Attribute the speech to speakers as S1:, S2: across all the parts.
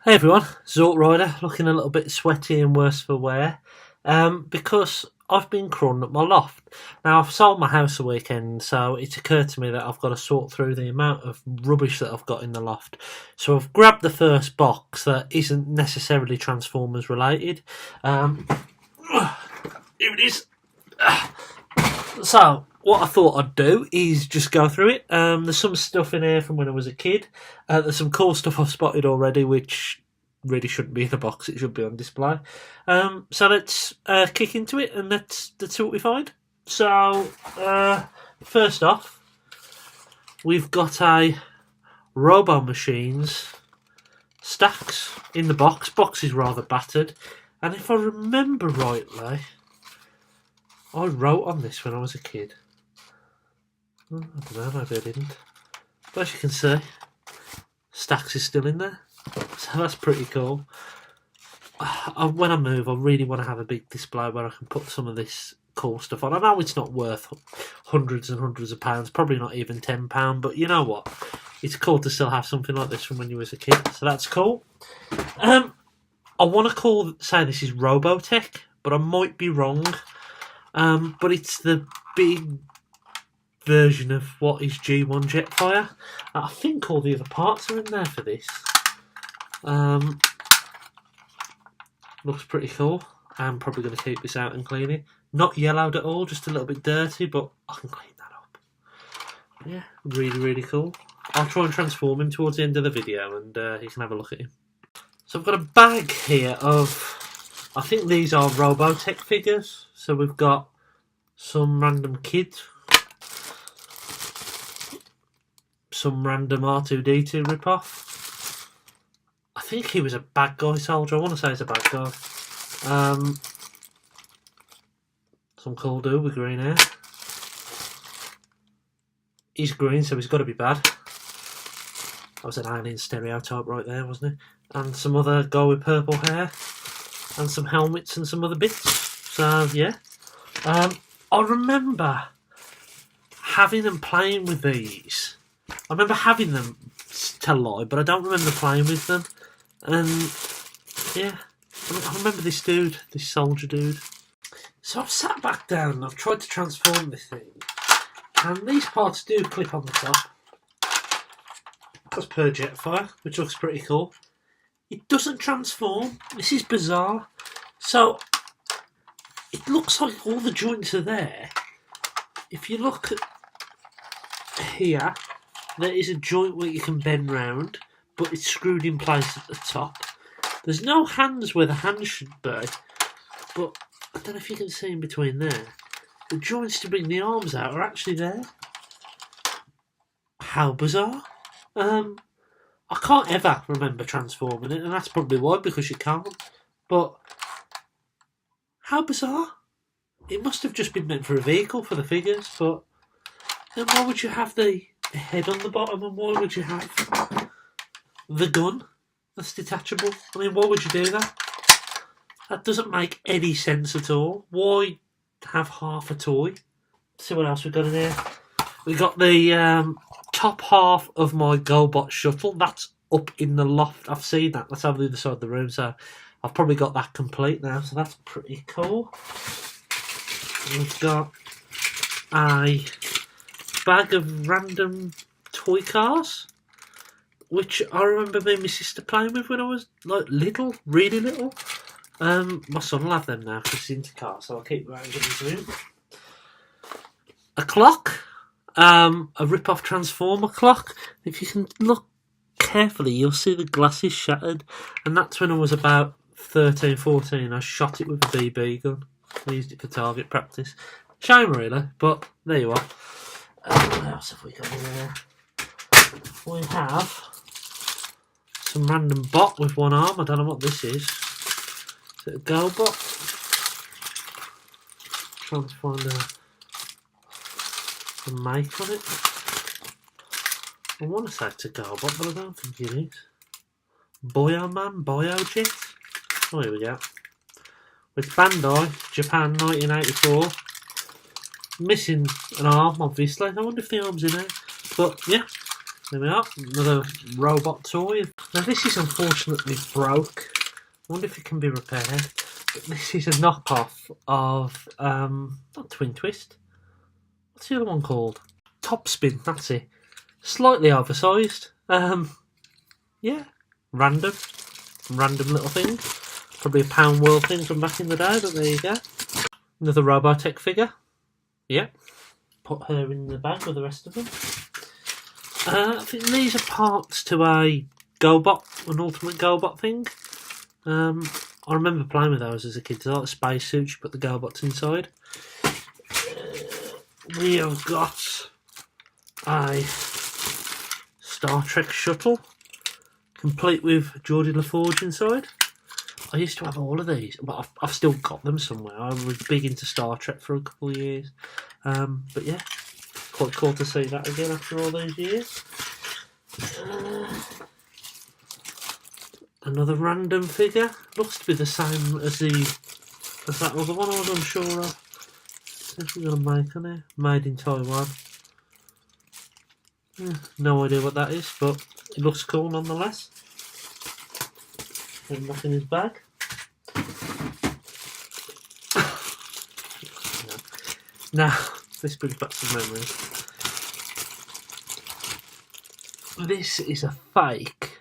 S1: Hey everyone, Zort Rider, looking a little bit sweaty and worse for wear, because I've been crawling up my loft. Now I've sold my house a weekend, so it's occurred to me that I've got to sort through the amount of rubbish that I've got in the loft. So I've grabbed the first box that isn't necessarily Transformers related. Here it is. So, what I thought I'd do is just go through it. There's some stuff in here from when I was a kid. There's some cool stuff I've spotted already, which really shouldn't be in the box. It should be on display. So let's kick into it and let's see what we find. So, first off, we've got a Robo Machines stacks in the box. Box is rather battered, and if I remember rightly, I wrote on this when I was a kid. I don't know, maybe I didn't. But as you can see, Stacks is still in there. So that's pretty cool. When I move, I really want to have a big display where I can put some of this cool stuff on. I know it's not worth hundreds and hundreds of pounds, probably not even £10, but you know what? It's cool to still have something like this from when you was a kid, so that's cool. I want to say this is Robotech, but I might be wrong. But it's the big version of what is G1 Jetfire. I think all the other parts are in there for this. Looks pretty cool. I'm probably going to keep this out and clean it. Not yellowed at all, just a little bit dirty, but I can clean that up. Yeah, really, really cool. I'll try and transform him towards the end of the video and you can have a look at him. So I've got a bag here of, I think these are Robotech figures. So we've got some random kid, some random R2-D2 ripoff. I think he was a bad guy soldier. I want to say he's a bad guy. Some cool dude with green hair. He's green, so he's got to be bad. That was an alien stereotype right there, wasn't it? And some other guy with purple hair. And some helmets and some other bits. So, yeah. I remember having and playing with these. I remember having them, to lie, but I don't remember playing with them. And, yeah. I remember this dude, this soldier dude. So I've sat back down and I've tried to transform this thing. And these parts do clip on the top. As per Jetfire, which looks pretty cool. It doesn't transform. This is bizarre. So, it looks like all the joints are there. If you look here, there is a joint where you can bend round, but it's screwed in place at the top. There's no hands where the hands should be, but I don't know if you can see in between there. The joints to bring the arms out are actually there. How bizarre. I can't ever remember transforming it, and that's probably why, because you can't. But how bizarre. It must have just been meant for a vehicle for the figures, but then why would you have the head on the bottom, and why would you have the gun that's detachable? I mean, why would you do that? That doesn't make any sense at all. Why have half a toy? Let's see what else we've got in here. We got the top half of my Gobots shuttle. That's up in the loft. I've seen that. That's over the other side of the room, so I've probably got that complete now, so that's pretty cool. We've got a bag of random toy cars, which I remember me and my sister playing with when I was like little, really little. My son will have them now because he's into cars, so I'll keep rounding into him. A clock, a rip-off Transformer clock. If you can look carefully, you'll see the glass is shattered, and that's when I was about 13, 14. I shot it with a BB gun. I used it for target practice. Shame really, but there you are. What else have we got in there? We have some random bot with one arm. I don't know what this is. Is it a Gobot? Trying to find a make on it. I want to say it's a Gobot, but I don't think it is. Boyo Man, Boyo Jet. Oh, here we go. It's Bandai, Japan, 1984. Missing an arm, obviously. I wonder if the arm's in there. But, yeah. there we are, another robot toy. Now this is unfortunately broke. I wonder if it can be repaired. But this is a knockoff of, not Twin Twist. What's the other one called? Top Spin, that's it. Slightly oversized. Yeah, random little thing. Probably a Pound World thing from back in the day, but there you go. Another Robotech figure. Yeah, put her in the bag with the rest of them. I think these are parts to a Gobot, an Ultimate Gobot thing. I remember playing with those as a kid. They're like space suits, you put the Gobots inside. We have got a Star Trek shuttle, complete with Geordie LaForge inside. I used to have all of these, but I've still got them somewhere. I was big into Star Trek for a couple of years. But yeah, quite cool to see that again after all those years. Another random figure. Looks to be the same as that other one I was unsure of. If we're going to make on it. Made in Taiwan. No idea what that is, but it looks cool nonetheless. And back in his bag. Now, this brings back some memories. This is a fake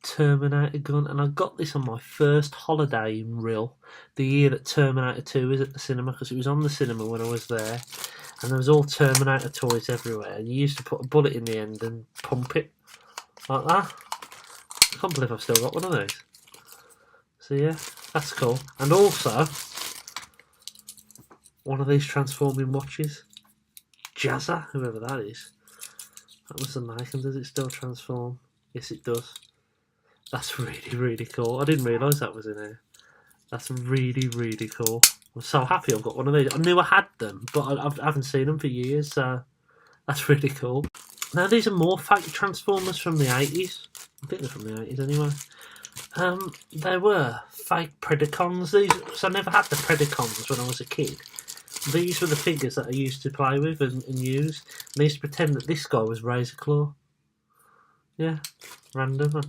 S1: Terminator gun, and I got this on my first holiday in Rhyl, the year that Terminator 2 was at the cinema, because it was on the cinema when I was there, and there was all Terminator toys everywhere, and you used to put a bullet in the end and pump it like that. I can't believe I've still got one of those. So yeah, that's cool. And also, one of these transforming watches. Jazza, whoever that is. That was the Nike. Does it still transform? Yes, it does. That's really, really cool. I didn't realise that was in here. That's really, really cool. I'm so happy I've got one of these. I knew I had them, but I haven't seen them for years, so that's really cool. Now, these are more fake Transformers from the 80s. I think they're from the 80s anyway. They were fake Predacons. Because I never had the Predacons when I was a kid. These were the figures that I used to play with and use. And I used to pretend that this guy was Razor Claw. Yeah, random.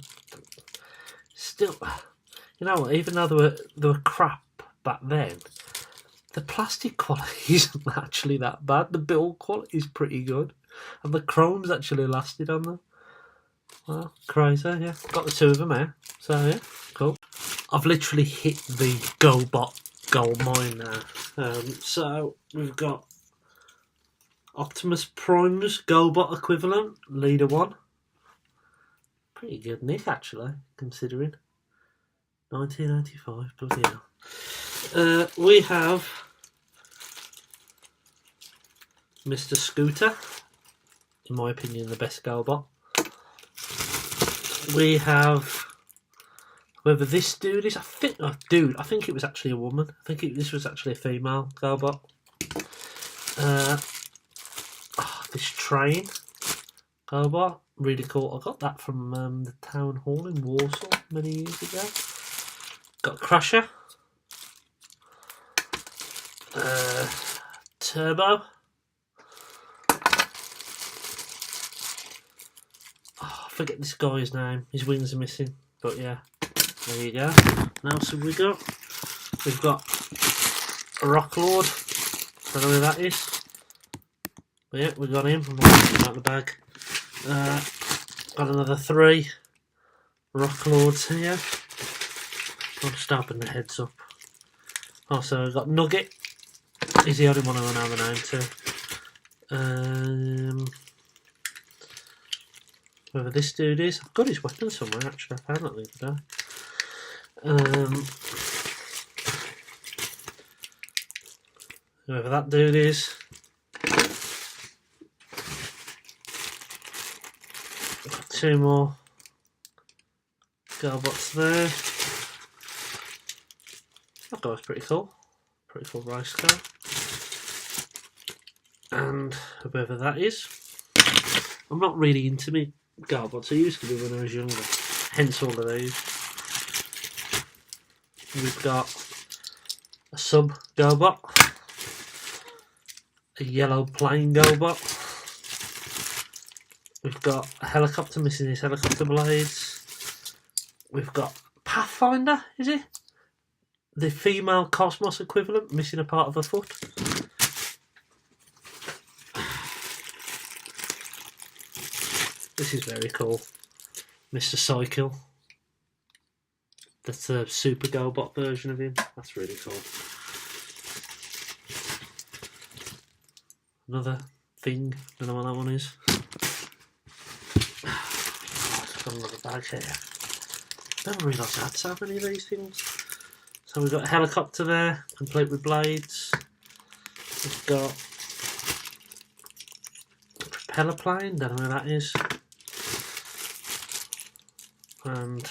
S1: Still, you know what? Even though they were crap back then, the plastic quality isn't actually that bad. The build quality is pretty good, and the chrome's actually lasted on them. Well, crazy, yeah. Got the two of them here, so yeah, cool. I've literally hit the Gobot gold mine now. So we've got Optimus Prime's Gobot equivalent, Leader 1. Pretty good nick, actually, considering. 1985, bloody hell. We have Mr. Scooter, in my opinion, the best Gobot. We have whoever this dude is. I think it was actually a woman. I think this was actually a female Gobot. This train Gobot, really cool. I got that from the town hall in Warsaw many years ago. Got Crusher, Turbo. I forget this guy's name. His wings are missing, but yeah, there you go. Now, so we got. We've got a Rock Lord. Don't know who that is. But yeah, we got him. I'm not taking him out of the bag. Got another 3 Rock Lords here. I'm just opening the heads up. Also, I've got Nugget. He's the only one I don't have a name to. Whoever this dude is. I've got his weapon somewhere, actually. I found that the other day. Whoever that dude is. Got 2 more Gobots there. That guy's pretty cool. Pretty cool race car. And whoever that is. I'm not really into me Gobots. I used to be when I was younger. Hence all of these. We've got a sub Gobot. A yellow plain Gobot. We've got a helicopter missing his helicopter blades. We've got Pathfinder, is it? The female Cosmos equivalent, missing a part of her foot. This is very cool. Mr. Cycle. That's a Super Gobot version of him. That's really cool. Another thing. Don't know what that one is. I've got another bag here. I never realised I had so many of these things. So we've got a helicopter there, complete with blades. We've got a propeller plane, don't know where that is. And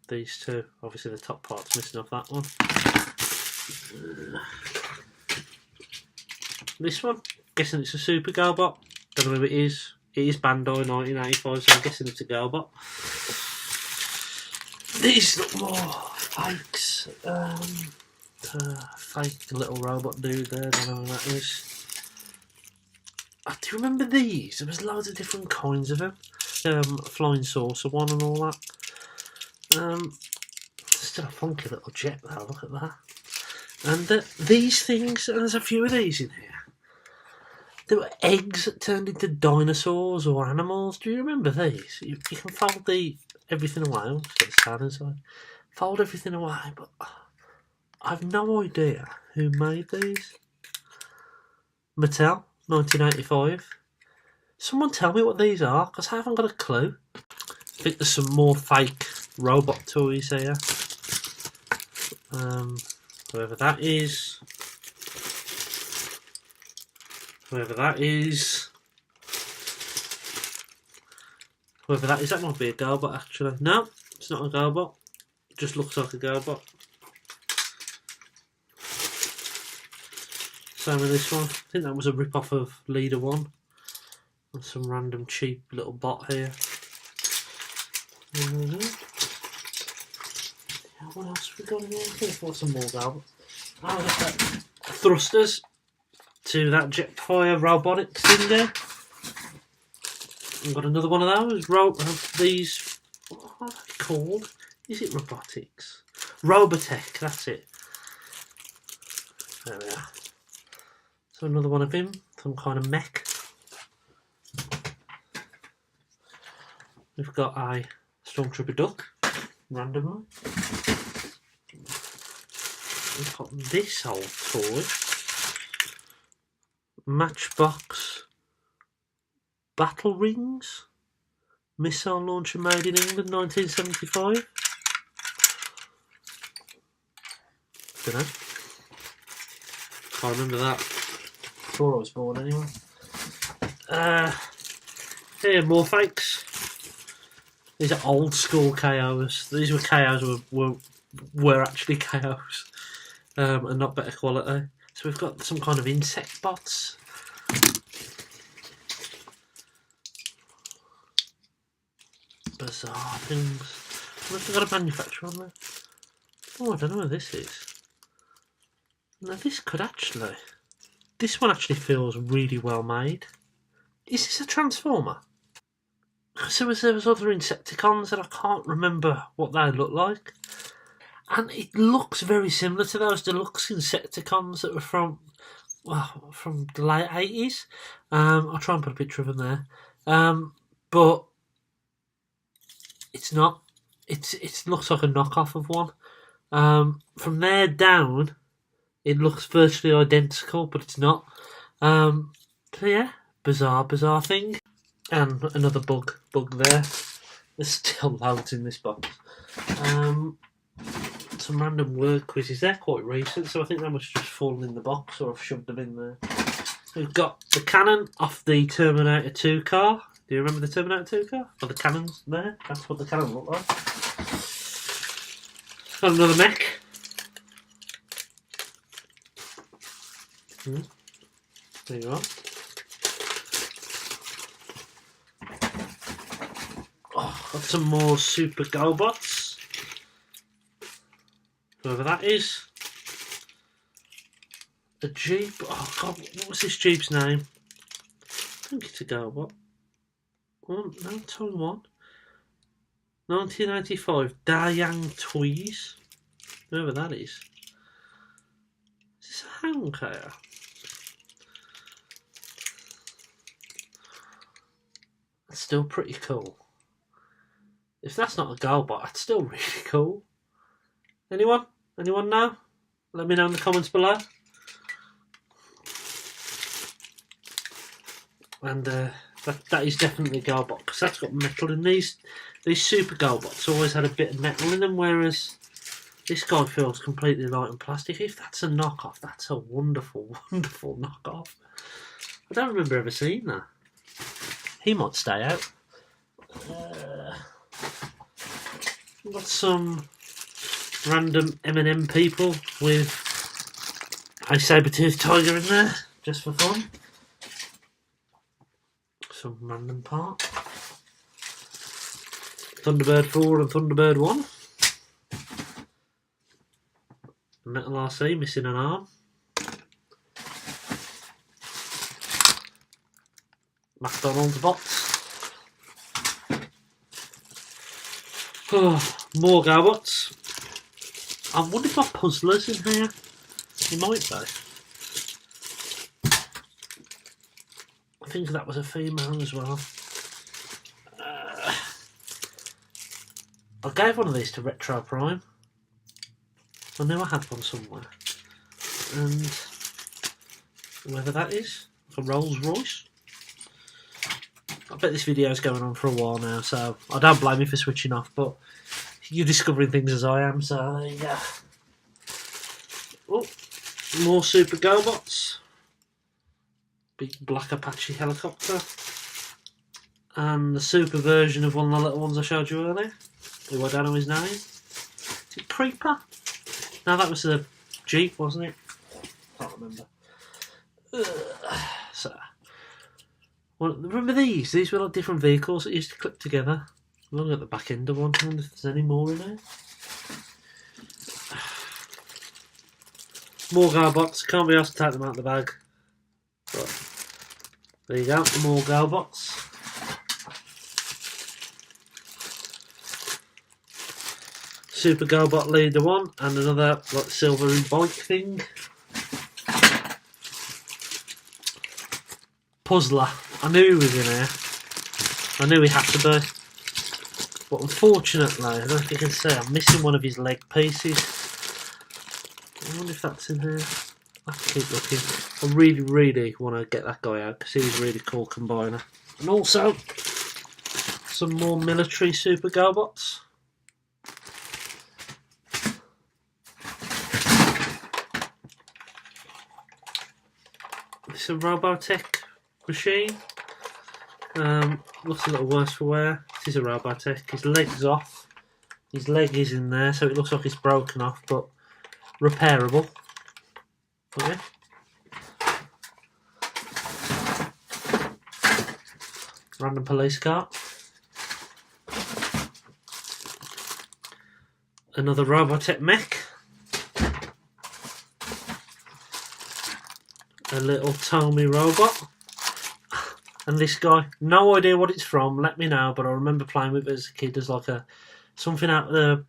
S1: these two, obviously the top part's missing off that one. This one, guessing it's a Super Gobot. Don't know who it is. It is Bandai 1985, so I'm guessing it's a Gobot. These look more fakes. Fake little robot dude there, don't know who that is. I do remember these. There was loads of different kinds of them. Flying saucer one and all that. Still a funky little jet though, look at that. And these things, and there's a few of these in here. There were eggs that turned into dinosaurs or animals. Do you remember these? You can fold everything away. I'll just get the stand inside. Fold everything away, but I have no idea who made these. Mattel, 1985. Someone tell me what these are, because I haven't got a clue. I think there's some more fake robot toys here. Whoever that is. Whoever that is. Whoever that is, that might be a Gobot actually. No, it's not a Gobot. It just looks like a Gobot. Same with this one. I think that was a rip-off of Leader 1. And some random cheap little bot here. What else have we got in here? I think I've got some more Gobots. Oh, look at that. Thrusters to that Jetfire robotics in there. I've got another one of those. These, what are they called? Is it robotics? Robotech, that's it. There we are. So another one of him, some kind of mech. We've got a Stormtrooper duck, randomly. We've got this old toy. Matchbox Battle Rings. Missile launcher made in England, 1975. Don't know. Can't remember that. Before I was born, anyway. Here, more fakes. These are old school KOs. These were KOs were actually KOs, and not better quality. So we've got some kind of insect bots. Bizarre things. What have I got a manufacturer on there? Oh, I don't know what this is. Now this could actually... This one actually feels really well made. Is this a Transformer? So there was other Insecticons and I can't remember what they look like. And it looks very similar to those deluxe Insecticons that were from the late 80s. I'll try and put a picture of them there. But it's not. It looks like a knockoff of one. From there down, it looks virtually identical, but it's not. So yeah, bizarre thing. And another bug there. There's still loads in this box. Some random word quizzes. They're quite recent, so I think they must have just fallen in the box, or I've shoved them in there. We've got the cannon off the Terminator 2 car. Do you remember the Terminator 2 car? Or the cannons there? That's what the cannon looked like. Got another mech. There you are. Oh, got some more Super Gobots. Whoever that is. A Jeep. Oh god, what was this Jeep's name? I think it's a Gobot. Oh, no, Taiwan. 1995, Dayang Toys. Whoever that is. Is this a hand care? That's still pretty cool. If that's not a Gobot, that's still really cool. Anyone? Anyone know? Let me know in the comments below. And that is definitely a Gobot, because that's got metal in these. These Super Gobots always had a bit of metal in them, whereas this guy feels completely light and plastic. If that's a knockoff, that's a wonderful, wonderful knockoff. I don't remember ever seeing that. He might stay out. Got some random M&M people with a saber-toothed tiger in there, just for fun. Some random part. Thunderbird 4 and Thunderbird 1. Metal RC missing an arm. McDonald's bots. Oh, more Gobots. I wonder if my puzzler's in here. He might be. I think that was a female as well. I gave one of these to Retro Prime. I knew I had one somewhere. And whoever that is, a Rolls Royce. I bet this video is going on for a while now, so I don't blame you for switching off, but you're discovering things as I am, so there you go. Oh, more Super Gobots. Big black Apache helicopter. And the super version of one of the little ones I showed you earlier. Who I don't know his name. Is it Creeper? No, that was a Jeep, wasn't it? Can't remember. So, well, remember these? These were like different vehicles that used to clip together. I'm looking at the back end of one. I wonder if there's any more in there. More Gobots. Can't be asked to take them out of the bag. But there you go. More Gobots. Super Gobot Leader 1 and another like silvery bike thing. Puzzler. I knew he was in here. I knew he had to be. But unfortunately, I don't know if you can see, I'm missing one of his leg pieces. I wonder if that's in here. I have to keep looking. I really, really want to get that guy out because he's a really cool combiner. And also, some more military Super Gobots. It's a Robotech machine. Looks a little worse for wear. This is a Robotech. His leg's off. His leg is in there, so it looks like it's broken off, but repairable. Okay. Random police car. Another Robotech mech. A little Tommy robot. And this guy, no idea what it's from, let me know, but I remember playing with it as a kid as like a something out of the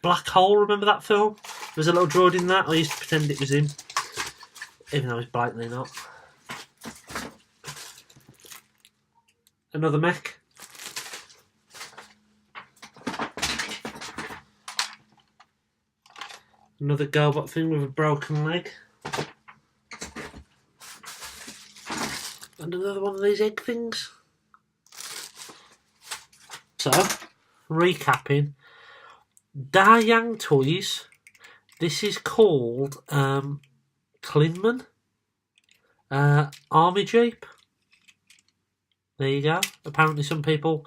S1: Black Hole, remember that film? There was a little droid in that, I used to pretend it was him. Even though it's blatantly not. Another mech. Another Gobot thing with a broken leg. And another one of these egg things. So, recapping. Dayang Toys. This is called Klinman. Army Jeep. There you go. Apparently some people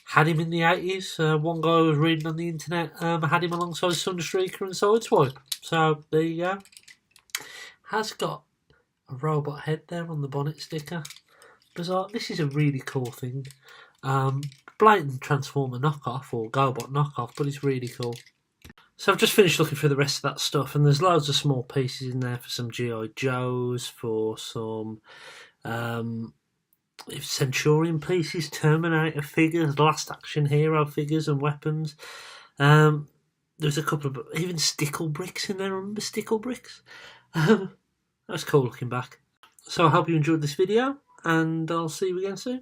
S1: had him in the 80s. One guy I was reading on the internet had him alongside Sunstreaker and Sideswipe. So, there you go. Has got a robot head there on the bonnet sticker. Bizarre. This is a really cool thing. Blatant Transformer knockoff or Gobot knockoff, but it's really cool. So I've just finished looking through the rest of that stuff, and there's loads of small pieces in there for some G.I. Joes, for some Centurion pieces, Terminator figures, Last Action Hero figures and weapons. There's a couple of even stickle bricks in there. Remember stickle bricks? That's cool looking back. So I hope you enjoyed this video, and I'll see you again soon.